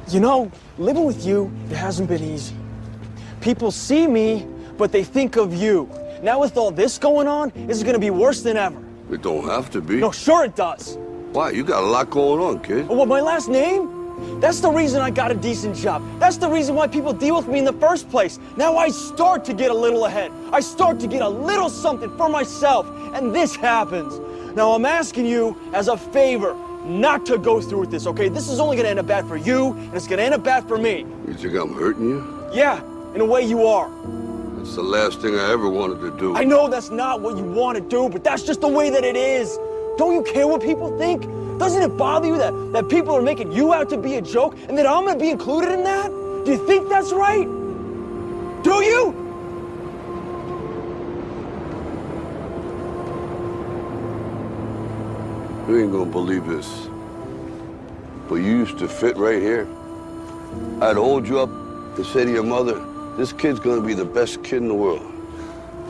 You know, living with you, it hasn't been easy. People see me, but they think of you. Now with all this going on, this is gonna be worse than ever. It don't have to be. No, sure it does. Why? You got a lot going on, kid. Well, my last name? That's the reason I got a decent job. That's the reason why people deal with me in the first place. Now I start to get a little ahead. I start to get a little something for myself, and this happens. Now I'm asking you as a favor not to go through with this, okay? This is only gonna end up bad for you, and it's gonna end up bad for me. You think I'm hurting you? Yeah, in a way you are. That's the last thing I ever wanted to do. I know that's not what you want to do, but that's just the way that it is. Don't you care what people think? Doesn't it bother you that people are making you out to be a joke and that I'm gonna be included in that? Do you think that's right? Do you? You ain't gonna believe this, but you used to fit right here. I'd hold you up to say to your mother, this kid's gonna be the best kid in the world.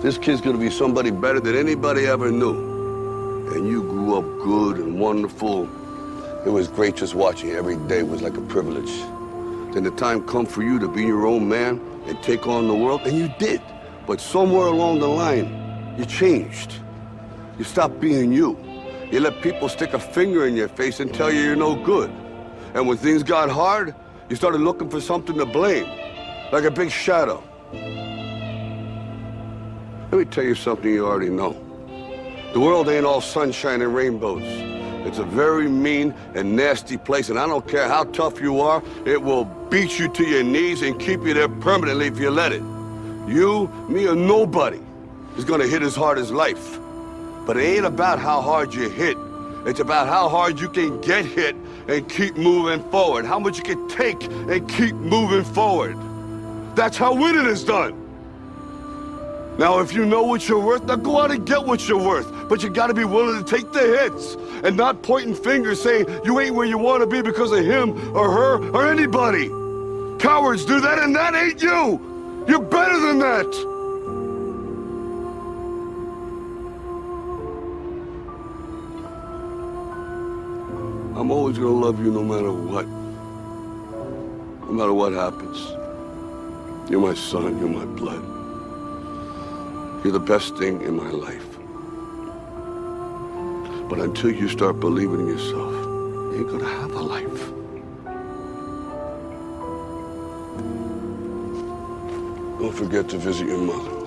This kid's gonna be somebody better than anybody ever knew. And you grew up good and wonderful. It was great just watching you every day. It was like a privilege. Then the time come for you to be your own man and take on the world, and you did. But somewhere along the line, you changed. You stopped being you. You let people stick a finger in your face and tell you you're no good. And when things got hard, you started looking for something to blame, like a big shadow. Let me tell you something you already know. The world ain't all sunshine and rainbows. It's a very mean and nasty place, and I don't care how tough you are, it will beat you to your knees and keep you there permanently if you let it. You, me, or nobody is gonna hit as hard as life. But it ain't about how hard you hit. It's about how hard you can get hit and keep moving forward. How much you can take and keep moving forward. That's how winning is done. Now, if you know what you're worth, now go out and get what you're worth. But you gotta be willing to take the hits and not pointing fingers saying you ain't where you wanna be because of him or her or anybody. Cowards do that, and that ain't you. You're better than that. I'm always gonna love you no matter what. No matter what happens. You're my son, you're my blood. You're the best thing in my life. But until you start believing in yourself, you ain't gonna have a life. Don't forget to visit your mother.